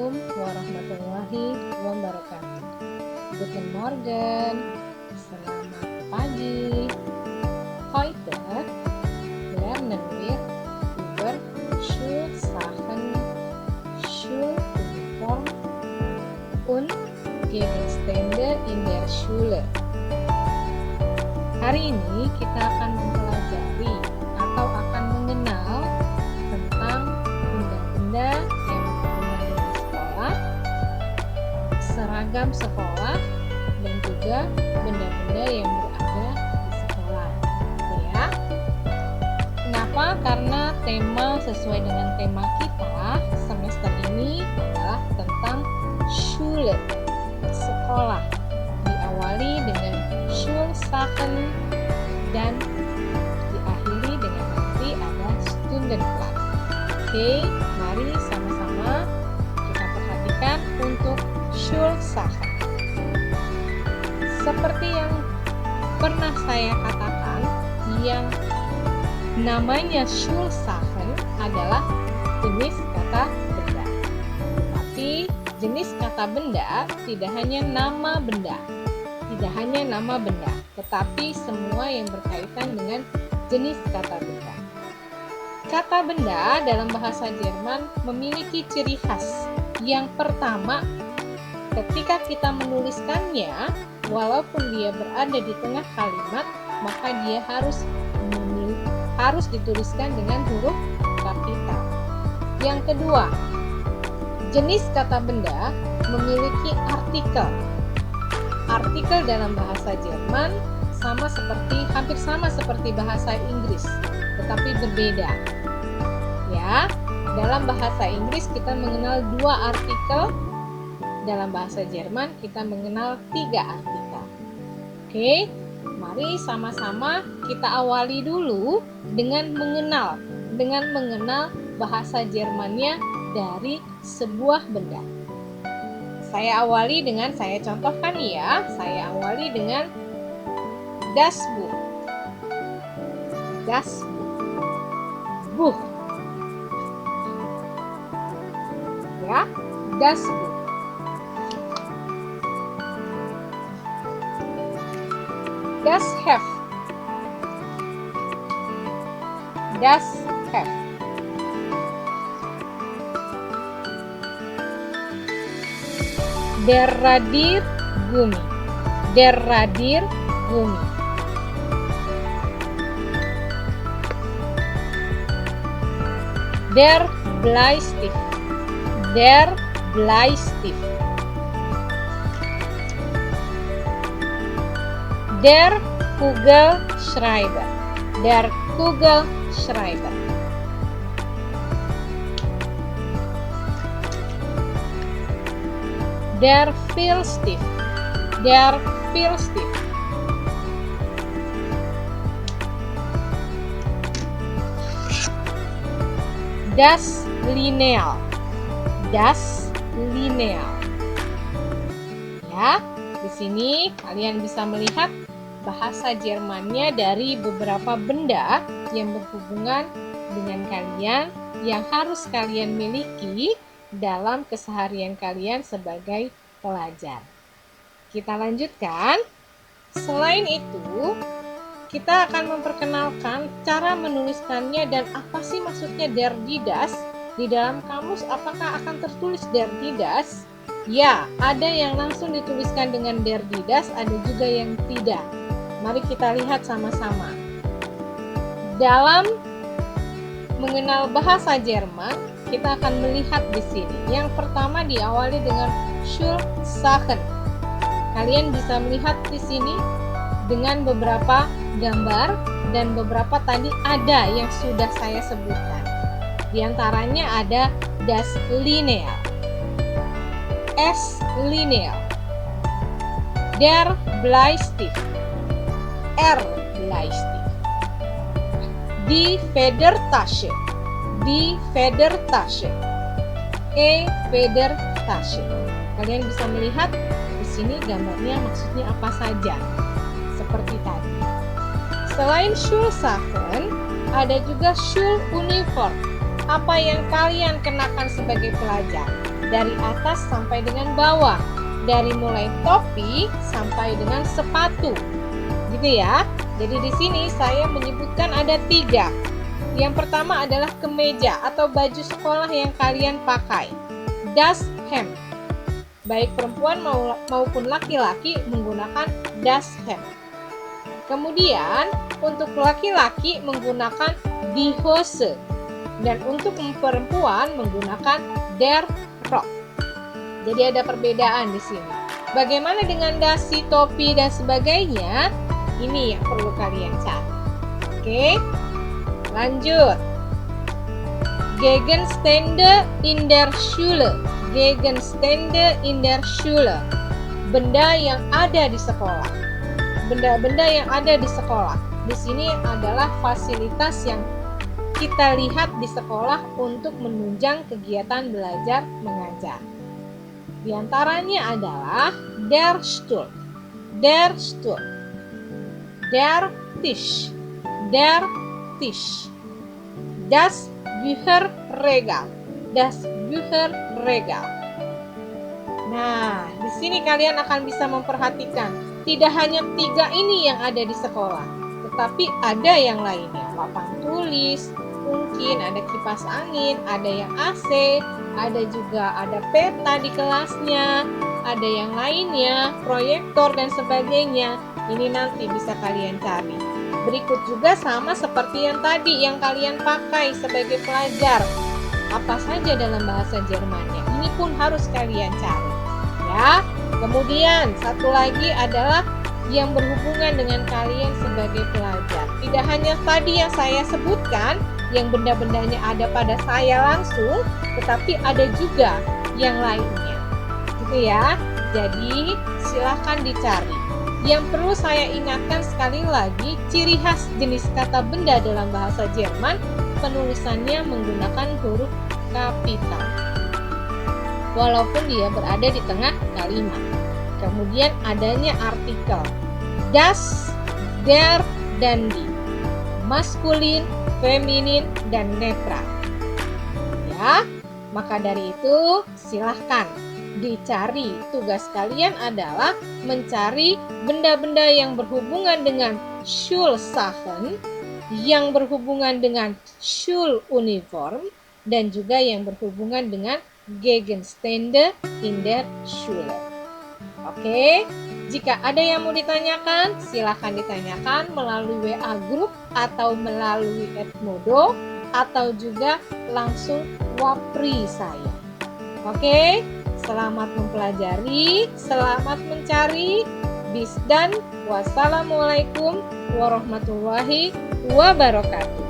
Assalamualaikum warahmatullahi wabarakatuh. Guten Morgen, selamat pagi. Heute lernen wir über Schulsachen, Schuluniform und Gegenstände in der Schule. Hari ini kita akan mempelajari atau akan mengenal tentang benda-benda yang berhubungan dengan sekolah, seragam sekolah, dan juga benda-benda yang berada di sekolah. Ya. Kenapa? Karena tema sesuai dengan tema kita semester ini adalah tentang Schule, sekolah. Diawali dengan Schulsachen dan diakhiri dengan nanti ada Stundenplan. Oke, mari sama-sama kita perhatikan untuk Schulsachen. Seperti yang pernah saya katakan, yang namanya Schulsachen adalah jenis kata benda. Tapi jenis kata benda tidak hanya nama benda, tetapi semua yang berkaitan dengan jenis kata benda. Kata benda dalam bahasa Jerman memiliki ciri khas. Yang pertama, ketika kita menuliskannya, walaupun dia berada di tengah kalimat, maka dia harus dituliskan dengan huruf kapital. Yang kedua, jenis kata benda memiliki artikel. Artikel dalam bahasa Jerman hampir sama seperti bahasa Inggris, tetapi berbeda. Ya, dalam bahasa Inggris kita mengenal 2 artikel, dalam bahasa Jerman kita mengenal 3 artikel. Oke, mari sama-sama kita awali dulu dengan mengenal bahasa Jermannya dari sebuah benda. Saya contohkan ya, saya awali dengan das Buch. Das Buch. Ya, das Buch. Das Heft. Das Heft. Der Radiergummi. Der Radiergummi. Der Bleistift. Der Bleistift. Der Kugelschreiber. Der Kugelschreiber. Der Filzstift. Der Filzstift. Das Lineal. Das Lineal. Ya, di sini kalian bisa melihat bahasa Jermannya dari beberapa benda yang berhubungan dengan kalian yang harus kalian miliki dalam keseharian kalian sebagai pelajar. Kita lanjutkan. Selain itu, kita akan memperkenalkan cara menuliskannya dan apa sih maksudnya der Didas. Di dalam kamus apakah akan tertulis der Didas? Ya, ada yang langsung dituliskan dengan der Didas, ada juga yang tidak. Mari kita lihat sama-sama. Dalam mengenal bahasa Jerman, kita akan melihat di sini. Yang pertama diawali dengan Schulsachen. Kalian bisa melihat di sini dengan beberapa gambar dan beberapa tadi ada yang sudah saya sebutkan. Di antaranya ada das Lineal, S Lineal, der Bleistift, R Bleistift, die Federtasche, die Federtasche, E Federtasche. Kalian bisa melihat di sini gambarnya maksudnya apa saja. Seperti tadi. Selain Schulsachen, ada juga Schuluniform. Apa yang kalian kenakan sebagai pelajar? dari atas sampai dengan bawah, dari mulai topi sampai dengan sepatu, gitu ya. Jadi di sini saya menyebutkan ada 3. Yang pertama adalah kemeja atau baju sekolah yang kalian pakai, das Hemd. Baik perempuan maupun laki-laki menggunakan das Hemd. Kemudian untuk laki-laki menggunakan die Hose dan untuk perempuan menggunakan der Rock. Jadi ada perbedaan di sini. Bagaimana dengan dasi, topi dan sebagainya? Ini yang perlu kalian cari. Oke, lanjut. Gegenstände in der Schule. Gegenstände in der Schule. Benda yang ada di sekolah. Benda-benda yang ada di sekolah. Di sini adalah fasilitas yang kita lihat di sekolah untuk menunjang kegiatan belajar mengajar. Di antaranya adalah der Stuhl, der Stuhl, der Tisch, das Bücherregal, das Bücherregal. Nah, di sini kalian akan bisa memperhatikan tidak hanya 3 ini yang ada di sekolah, tetapi ada yang lainnya, papan tulis, mungkin ada kipas angin, ada yang AC, ada juga ada peta di kelasnya, ada yang lainnya, proyektor dan sebagainya. Ini nanti bisa kalian cari. Berikut juga sama seperti yang tadi yang kalian pakai sebagai pelajar. Apa saja dalam bahasa Jermannya, ini pun harus kalian cari. Ya. Kemudian satu lagi adalah yang berhubungan dengan kalian sebagai pelajar. Tidak hanya tadi yang saya sebutkan, yang benda-bendanya ada pada saya langsung, tetapi ada juga yang lainnya. Gitu ya. Jadi silahkan dicari. Yang perlu saya ingatkan sekali lagi, ciri khas jenis kata benda dalam bahasa Jerman, penulisannya menggunakan huruf kapital. Walaupun dia berada di tengah kalimat. Kemudian adanya artikel das, der, dan die. Maskulin, feminin, dan netral. Ya, maka dari itu silahkan dicari. Tugas kalian adalah mencari benda-benda yang berhubungan dengan Schulsachen, yang berhubungan dengan Schuluniform, dan juga yang berhubungan dengan Gegenstände in der Schule. Oke, jika ada yang mau ditanyakan, silahkan ditanyakan melalui WA Group atau melalui Edmodo atau juga langsung wapri saya. Oke, selamat mempelajari, selamat mencari. Bis dan wassalamualaikum warahmatullahi wabarakatuh.